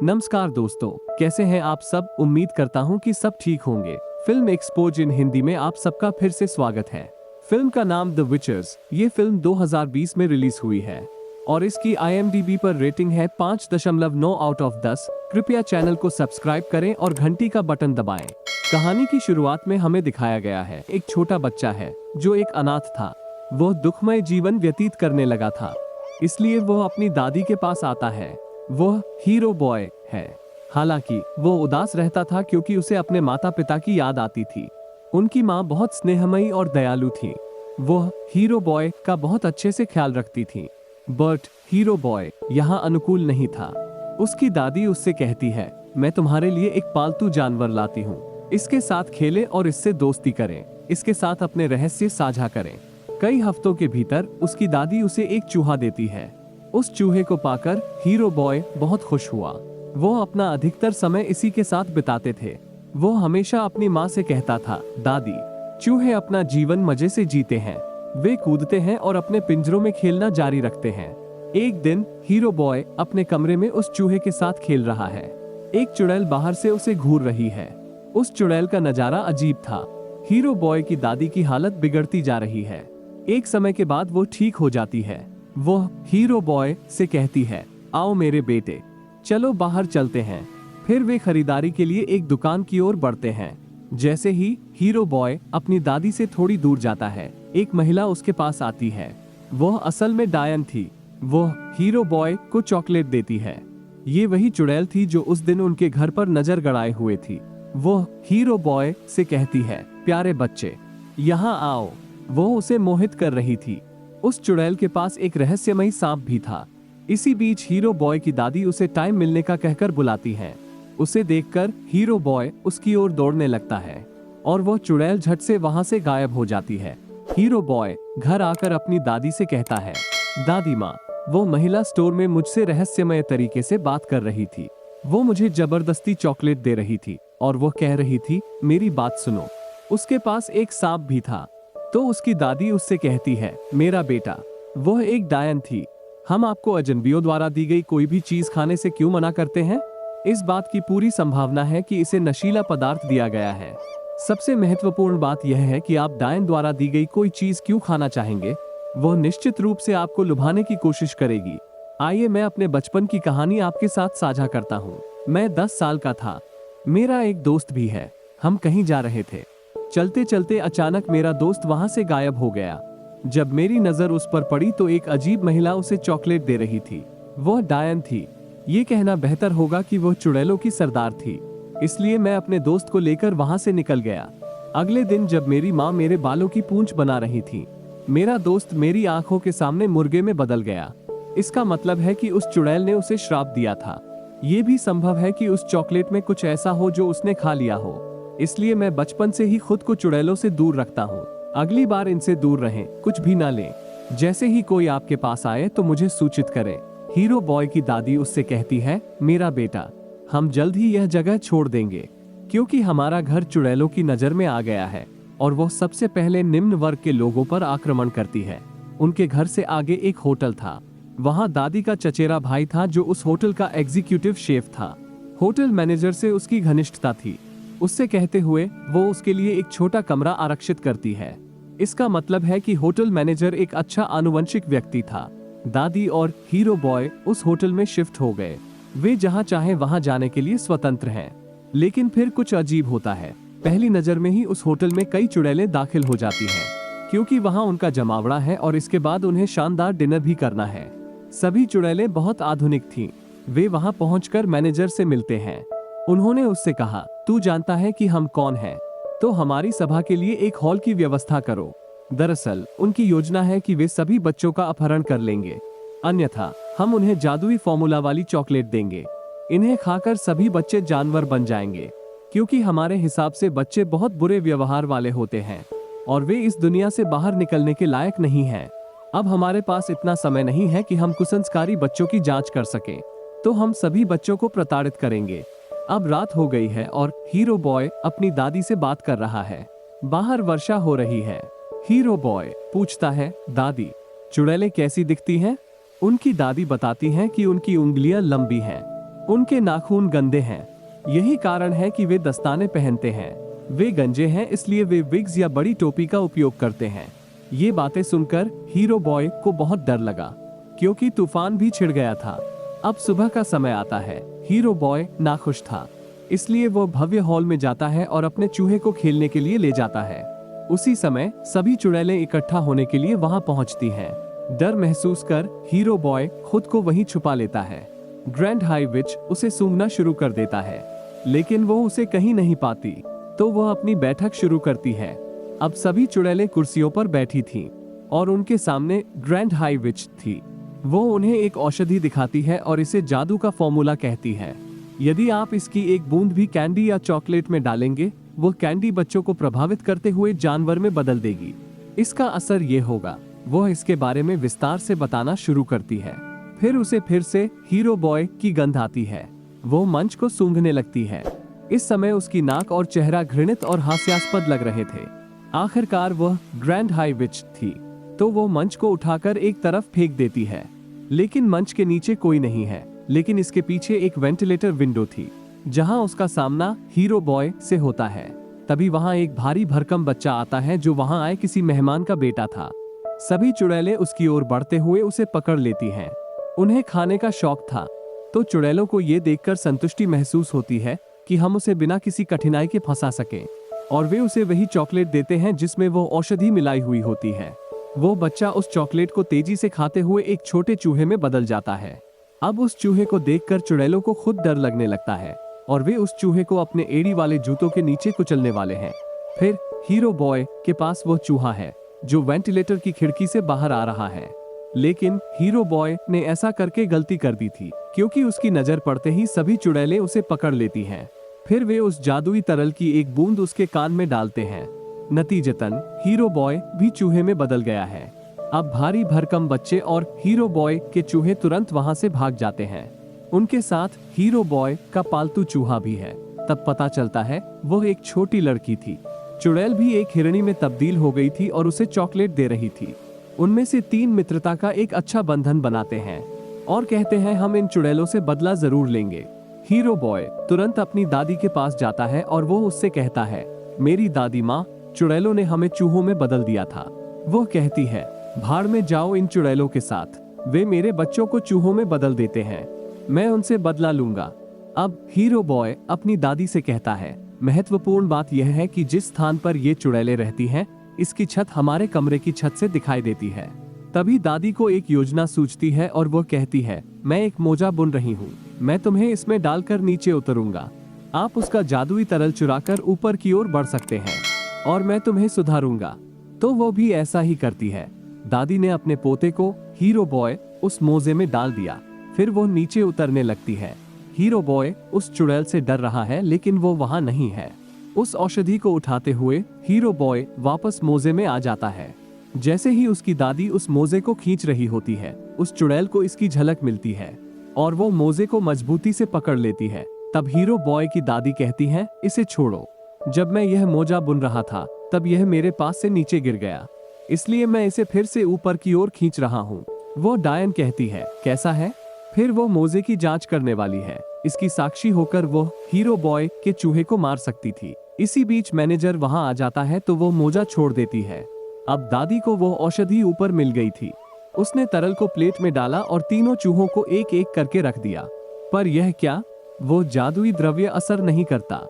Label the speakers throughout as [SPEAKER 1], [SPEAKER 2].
[SPEAKER 1] नमस्कार दोस्तों, कैसे हैं आप सब। उम्मीद करता हूं कि सब ठीक होंगे। फिल्म एक्सपोज इन हिंदी में आप सबका फिर से स्वागत है। फिल्म का नाम द विचर्स। ये फिल्म 2020 में रिलीज हुई है और इसकी IMDb पर रेटिंग है 5.9 आउट ऑफ 10। कृपया चैनल को सब्सक्राइब करें और घंटी का बटन दबाएं। कहानी की शुरुआत में हमें दिखाया गया है एक छोटा बच्चा है जो एक अनाथ था। वह दुखमय जीवन व्यतीत करने लगा था, इसलिए वह अपनी दादी के पास आता है। वह हीरो बॉय है। हालांकि वो उदास रहता था क्योंकि उसे अपने माता पिता की याद आती थी। उनकी माँ बहुत स्नेहमयी और दयालु थी। वह हीरो बॉय का बहुत अच्छे से ख्याल रखती थी। बट हीरो बॉय यहाँ अनुकूल नहीं था। उसकी दादी उससे कहती है, मैं तुम्हारे लिए एक पालतू जानवर लाती हूँ। इसके साथ खेलें और इससे दोस्ती करें। इसके साथ अपने रहस्य साझा करें। कई हफ्तों के भीतर उसकी दादी उसे एक चूहा देती है। उस चूहे को पाकर हीरो बॉय बहुत खुश हुआ। वो अपना अधिकतर समय इसी के साथ बिताते थे। वो हमेशा अपनी माँ से कहता था, दादी, चूहे अपना जीवन मजे से जीते हैं। वे कूदते हैं और अपने पिंजरों में खेलना जारी रखते हैं। एक दिन हीरो बॉय अपने कमरे में उस चूहे के साथ खेल रहा है। एक चुड़ैल बाहर से उसे घूर रही है। उस चुड़ैल का नजारा अजीब था। हीरो बॉय की दादी की हालत बिगड़ती जा रही है। एक समय के बाद वो ठीक हो जाती है। वो हीरो बॉय से कहती है, आओ मेरे बेटे, चलो बाहर चलते हैं। फिर वे खरीदारी के लिए एक दुकान की ओर बढ़ते हैं। जैसे ही हीरो बॉय अपनी दादी से थोड़ी दूर जाता है, एक महिला उसके पास आती है। वह असल में डायन थी। वह हीरो बॉय को चॉकलेट देती है। ये वही चुड़ैल थी जो उस दिन उनके घर पर नजर गड़ाए हुए थी। वह हीरो बॉय से कहती है, प्यारे बच्चे, यहाँ आओ। वो उसे मोहित कर रही थी। उस चुड़ैल के पास एक रहस्यमयी सांप भी था। इसी बीच हीरो बॉय की दादी उसे टाइम मिलने का कहकर बुलाती है। उसे देखकर हीरो बॉय उसकी ओर दौड़ने लगता है और वो चुड़ैल झट से वहां से गायब हो जाती है। हीरो बॉय घर आकर अपनी दादी से कहता है, दादी माँ, वो महिला स्टोर में मुझसे रहस्यमय तरीके से बात कर रही थी। वो मुझे जबरदस्ती चॉकलेट दे रही थी और वो कह रही थी, मेरी बात सुनो। उसके पास एक सांप भी था। तो उसकी दादी उससे कहती है, मेरा बेटा, वह एक डायन थी। हम आपको अजनबियों द्वारा दी गई कोई भी चीज खाने से क्यों मना करते हैं? इस बात की पूरी संभावना है कि इसे नशीला पदार्थ दिया गया है। सबसे महत्वपूर्ण बात यह है कि आप डायन द्वारा दी गई कोई चीज क्यों खाना चाहेंगे? वह निश्चित रूप से आपको लुभाने की कोशिश करेगी। आइए मैं अपने बचपन की कहानी आपके साथ साझा करता हूँ। मैं 10 साल का था। मेरा एक दोस्त भी है। हम कहीं जा रहे थे। चलते चलते अचानक मेरा दोस्त वहां से गायब हो गया। जब मेरी नजर उस पर पड़ी तो एक अजीब महिला उसे चॉकलेट दे रही थी। वह डायन थी। ये कहना बेहतर होगा कि वह चुड़ैलों की सरदार थी। इसलिए मैं अपने दोस्त को लेकर वहां से निकल गया। अगले दिन जब मेरी माँ मेरे बालों की पूंछ बना रही थी, मेरा दोस्त मेरी आंखों के सामने मुर्गे में बदल गया। इसका मतलब है कि उस चुड़ैल ने उसे श्राप दिया था। ये भी संभव है कि उस चॉकलेट में कुछ ऐसा हो जो उसने खा लिया हो। इसलिए मैं बचपन से ही खुद को चुड़ैलों से दूर रखता हूँ। अगली बार इनसे दूर रहें, कुछ भी ना लें। जैसे ही कोई आपके पास आए तो मुझे सूचित करें। हीरो बॉय की दादी उससे कहती है, मेरा बेटा, हम जल्द ही यह जगह छोड़ देंगे क्योंकि हमारा घर चुड़ैलों की नजर में आ गया है और वो सबसे पहले निम्न वर्ग के लोगों पर आक्रमण करती है। उनके घर से आगे एक होटल था। वहाँ दादी का चचेरा भाई था जो उस होटल का एग्जीक्यूटिव शेफ था। होटल मैनेजर से उसकी घनिष्ठता थी। उससे कहते हुए वो उसके लिए एक छोटा कमरा आरक्षित करती है। इसका मतलब है कि होटल मैनेजर एक अच्छा आनुवंशिक व्यक्ति था। दादी और हीरो बॉय उस होटल में शिफ्ट हो गए। वे जहां चाहे वहां जाने के लिए स्वतंत्र हैं। लेकिन फिर कुछ अजीब होता है। पहली नजर में ही उस होटल में कई चुड़ैलें दाखिल हो जाती हैं, क्योंकि वहां उनका जमावड़ा है और इसके बाद उन्हें शानदार डिनर भी करना है। सभी चुड़ैलें बहुत आधुनिक थीं। वे वहां पहुंचकर मैनेजर से मिलते हैं। उन्होंने उससे कहा, तू जानता है कि हम कौन हैं? तो हमारी सभा के लिए एक हॉल की व्यवस्था करो। दरअसल उनकी योजना है कि वे सभी बच्चों का अपहरण कर लेंगे, अन्यथा हम उन्हें जादुई फॉर्मूला वाली चॉकलेट देंगे। इन्हें खाकर सभी बच्चे जानवर बन जाएंगे, क्योंकि हमारे हिसाब से बच्चे बहुत बुरे व्यवहार वाले होते हैं और वे इस दुनिया से बाहर निकलने के लायक नहीं हैं। अब हमारे पास इतना समय नहीं है कि हम कुसंस्कारी बच्चों की जांच कर सकें, तो हम सभी बच्चों को प्रताड़ित करेंगे। अब रात हो गई है और हीरो बॉय अपनी दादी से बात कर रहा है। बाहर वर्षा हो रही है। हीरो बॉय पूछता है, दादी, चुड़ैलें कैसी दिखती हैं? उनकी दादी बताती हैं कि उनकी उंगलियां लंबी हैं, उनके नाखून गंदे हैं, यही कारण है कि वे दस्ताने पहनते हैं। वे गंजे हैं, इसलिए वे विग्स या बड़ी टोपी का उपयोग करते हैं। ये बातें सुनकर हीरो बॉय को बहुत डर लगा, क्योंकि तूफान भी छिड़ गया था। अब सुबह का समय आता है। हीरो बॉय नाखुश था, इसलिए वो भव्य हॉल में जाता है और अपने चूहे को खेलने के लिए ले जाता है। उसी समय सभी चुड़ैलें इकट्ठा होने के लिए वहां पहुंचती हैं। डर महसूस कर हीरो बॉय खुद को वहीं छुपा लेता है। ग्रैंड हाई विच उसे सूंघना शुरू कर देता है, लेकिन वो उसे कहीं नहीं पाती, तो वह अपनी बैठक शुरू करती है। अब सभी चुड़ैलें कुर्सियों पर बैठी थीं और उनके सामने ग्रैंड हाई विच थी। वो उन्हें एक औषधि दिखाती है और इसे जादू का फॉर्मूला कहती है। यदि आप इसकी एक बूंद भी कैंडी या चॉकलेट में डालेंगे, वो कैंडी बच्चों को प्रभावित करते हुए जानवर में बदल देगी। इसका असर ये होगा। वह इसके बारे में विस्तार से बताना शुरू करती है। फिर उसे फिर से हीरो बॉय की गंध आती है। वो मंच को सूंघने लगती है। इस समय उसकी नाक और चेहरा घृणित और हास्यास्पद लग रहे थे। आखिरकार वह ग्रैंड हाई विच थी, तो वो मंच को उठाकर एक तरफ फेंक देती है। लेकिन मंच के नीचे कोई नहीं है, लेकिन इसके पीछे एक वेंटिलेटर विंडो थी, जहां उसका सामना हीरो बॉय से होता है। तभी वहां एक भारी भरकम बच्चा आता है, जो वहां आए किसी मेहमान का बेटा था। सभी चुड़ैलें उसकी ओर बढ़ते हुए उसे पकड़ लेती हैं। उन्हें खाने का शौक था, तो चुड़ैलों को ये देखकर संतुष्टि महसूस होती है कि हम उसे बिना किसी कठिनाई के फंसा सकें, और वे उसे वही चॉकलेट देते हैं जिसमें वो औषधि मिलाई हुई होती है। वो बच्चा उस चॉकलेट को तेजी से खाते हुए एक छोटे चूहे में बदल जाता है। अब उस चूहे को देखकर चुड़ैलों को खुद डर लगने लगता है और वे उस चूहे को अपने एड़ी वाले जूतों के नीचे कुचलने वाले हैं। फिर हीरो बॉय के पास वो चूहा है जो वेंटिलेटर की खिड़की से बाहर आ रहा है। लेकिन हीरो बॉय ने ऐसा करके गलती कर दी थी, क्योंकि उसकी नजर पड़ते ही सभी चुड़ैलें उसे पकड़ लेती हैं। फिर वे उस जादुई तरल की एक बूंद उसके कान में डालते हैं। नतीजतन हीरो बॉय भी चूहे में बदल गया है। अब भारी भरकम बच्चे और हीरो बॉय के चूहे तुरंत वहां से भाग जाते हैं। उनके साथ हीरो बॉय का पालतू चूहा भी है। तब पता चलता है वह एक छोटी लड़की थी। चुड़ैल भी एक हिरणी में तब्दील हो गई थी और उसे चॉकलेट दे रही थी। उनमें से 3 मित्रता का एक अच्छा बंधन बनाते हैं और कहते हैं, हम इन चुड़ैलों से बदला जरूर लेंगे। हीरो बॉय तुरंत अपनी दादी के पास जाता है और वो उससे कहता है, मेरी दादी माँ, चुड़ैलों ने हमें चूहों में बदल दिया था। वो कहती है, भाड़ में जाओ इन चुड़ैलों के साथ, वे मेरे बच्चों को चूहों में बदल देते हैं, मैं उनसे बदला लूंगा। अब हीरो बॉय अपनी दादी से कहता है, महत्वपूर्ण बात यह है कि जिस स्थान पर ये चुड़ैलें रहती हैं, इसकी छत हमारे कमरे की छत से दिखाई देती है। तभी दादी को एक योजना सूझती है और वो कहती है, मैं एक मोजा बुन रही हूँ, मैं तुम्हें इसमें डालकर नीचे उतरूंगा। आप उसका जादुई तरल चुराकर ऊपर की ओर बढ़ सकते हैं और मैं तुम्हें सुधारूंगा। तो वो भी ऐसा ही करती है। दादी ने अपने पोते को हीरो बॉय उस मोजे में डाल दिया। फिर वो नीचे उतरने लगती है। हीरो बॉय उस चुड़ैल से डर रहा है, लेकिन वो वहां नहीं है। उस औषधि को उठाते हुए हीरो बॉय वापस मोजे में आ जाता है। जैसे ही उसकी दादी उस मोजे को खींच रही होती है, उस चुड़ैल को इसकी झलक मिलती है और वो मोजे को मजबूती से पकड़ लेती है। तब हीरो बॉय की दादी कहती है, इसे छोड़ो। जब मैं यह मोजा बुन रहा था, तब यह मेरे पास से नीचे गिर गया, इसलिए मैं इसे फिर से ऊपर की ओर खींच रहा हूँ। वो डायन कहती है, कैसा है? फिर वो मोजे की जांच करने वाली है। इसकी साक्षी होकर वो हीरो बॉय के चूहे को मार सकती थी। इसी बीच मैनेजर वहां आ जाता है, तो वो मोजा छोड़ देती है। अब दादी को वो औषधि ऊपर मिल गई थी। उसने तरल को प्लेट में डाला और तीनों चूहों को एक एक करके रख दिया। पर यह क्या? वो जादुई द्रव्य असर नहीं करता,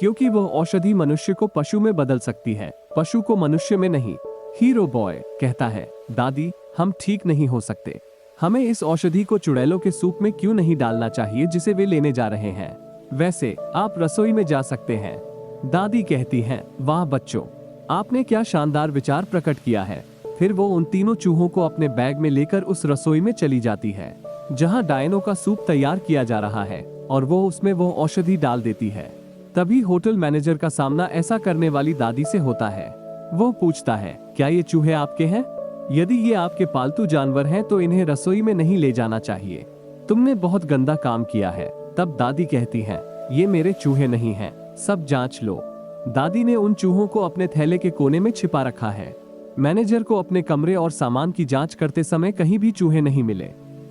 [SPEAKER 1] क्योंकि वो औषधि मनुष्य को पशु में बदल सकती है, पशु को मनुष्य में नहीं। हीरो बॉय कहता है, दादी, हम ठीक नहीं हो सकते। हमें इस औषधि को चुड़ैलों के सूप में क्यों नहीं डालना चाहिए जिसे वे लेने जा रहे हैं? वैसे आप रसोई में जा सकते हैं। दादी कहती हैं, वाह बच्चों, आपने क्या शानदार विचार प्रकट किया है। फिर वो उन तीनों चूहों को अपने बैग में लेकर उस रसोई में चली जाती है, जहां डायनों का सूप तैयार किया जा रहा है, और वो उसमें वो औषधि डाल देती है। तभी होटल मैनेजर का सामना ऐसा करने वाली दादी से होता है। वो पूछता है, क्या ये चूहे आपके हैं? यदि ये आपके पालतू जानवर हैं, तो इन्हें रसोई में नहीं ले जाना चाहिए। तुमने बहुत गंदा काम किया है। तब दादी कहती है, ये मेरे चूहे नहीं हैं, सब जांच लो। दादी ने उन चूहों को अपने थैले के कोने में छिपा रखा है। मैनेजर को अपने कमरे और सामान की जांच करते समय कहीं भी चूहे नहीं मिले,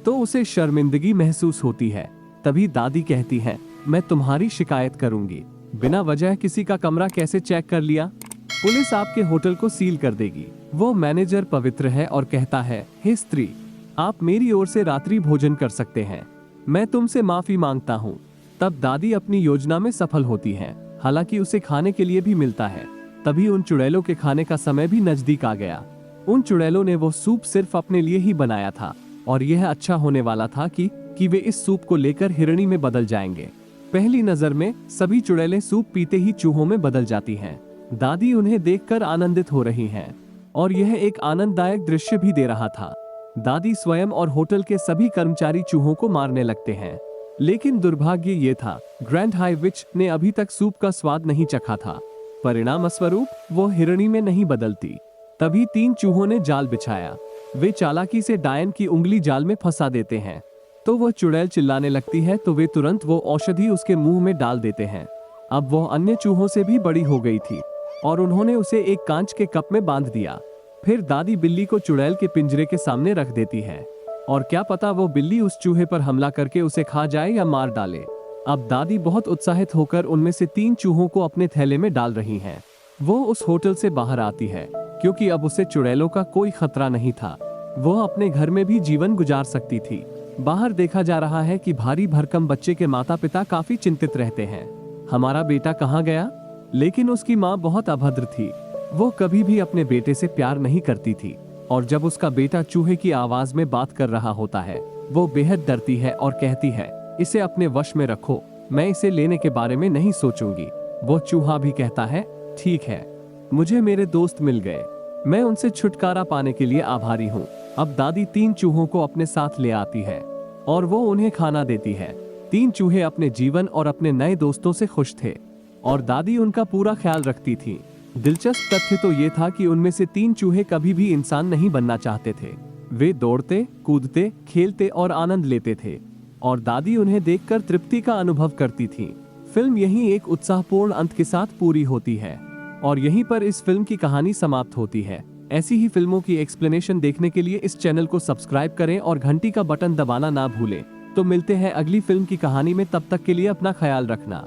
[SPEAKER 1] तो उसे शर्मिंदगी महसूस होती है। तभी दादी कहती है, मैं तुम्हारी शिकायत करूंगी। बिना वजह किसी का कमरा कैसे चेक कर लिया? पुलिस आपके होटल को सील कर देगी। वो मैनेजर पवित्र है और कहता है, हे स्त्री, आप मेरी ओर से रात्रि भोजन कर सकते हैं, मैं तुमसे माफी मांगता हूँ। तब दादी अपनी योजना में सफल होती है, हालांकि उसे खाने के लिए भी मिलता है। तभी उन चुड़ैलों के खाने का समय भी नजदीक आ गया। उन चुड़ैलों ने वो सूप सिर्फ अपने लिए ही बनाया था और यह अच्छा होने वाला था कि वे इस सूप को लेकर हिरणी में बदल जाएंगे। पहली नजर में सभी चुड़ैलें सूप पीते ही चूहों में बदल जाती हैं। दादी उन्हें देखकर आनंदित हो रही हैं और यह एक आनंददायक दृश्य भी दे रहा था। दादी स्वयं और होटल के सभी कर्मचारी चूहों को मारने लगते हैं, लेकिन दुर्भाग्य ये था, ग्रैंड हाई विच ने अभी तक सूप का स्वाद नहीं चखा था। परिणाम स्वरूप वो हिरणी में नहीं बदलती। तभी 3 चूहों ने जाल बिछाया। वे चालाकी से डायन की उंगली जाल में फंसा देते हैं। तो वह चुड़ैल चिल्लाने लगती है तो वे तुरंत वो औषधि उसके मुंह में डाल देते हैं। अब वह अन्य चूहों से भी बड़ी हो गई थी और उन्होंने उसे एक कांच के कप में बांध दिया। फिर दादी बिल्ली को चुड़ैल के पिंजरे के सामने रख देती है और क्या पता वो बिल्ली उस चूहे पर हमला करके उसे खा जाए या मार डाले। अब दादी बहुत उत्साहित होकर उनमें से 3 चूहों को अपने थैले में डाल रही हैं। वो उस होटल से बाहर आती है क्योंकि अब उसे चुड़ैलों का कोई खतरा नहीं था। वो अपने घर में भी जीवन गुजार सकती थी। बाहर देखा जा रहा है कि भारी भरकम बच्चे के माता पिता काफी चिंतित रहते हैं। हमारा बेटा कहाँ गया? लेकिन उसकी माँ बहुत अभद्र थी। वो कभी भी अपने बेटे से प्यार नहीं करती थी और जब उसका बेटा चूहे की आवाज में बात कर रहा होता है, वो बेहद डरती है और कहती है, इसे अपने वश में रखो, मैं इसे लेने के बारे में नहीं सोचूंगी। वो चूहा भी कहता है, ठीक है, मुझे मेरे दोस्त मिल गए, मैं उनसे छुटकारा पाने के लिए आभारी हूँ। अब दादी 3 चूहों को अपने साथ ले आती है और वो उन्हें खाना देती है। 3 चूहे अपने जीवन और अपने नए दोस्तों से खुश थे और दादी उनका पूरा ख्याल रखती थी। दिलचस्प तथ्य तो ये था कि उनमें से 3 चूहे कभी भी इंसान नहीं बनना चाहते थे। वे दौड़ते, कूदते, खेलते और आनंद लेते थे और दादी उन्हें देखकर तृप्ति का अनुभव करती थी। फिल्म यहीं एक उत्साहपूर्ण अंत के साथ पूरी होती है और यहीं पर इस फिल्म की कहानी समाप्त होती है। ऐसी ही फिल्मों की एक्सप्लेनेशन देखने के लिए इस चैनल को सब्सक्राइब करें और घंटी का बटन दबाना ना भूलें। तो मिलते हैं अगली फिल्म की कहानी में, तब तक के लिए अपना ख्याल रखना।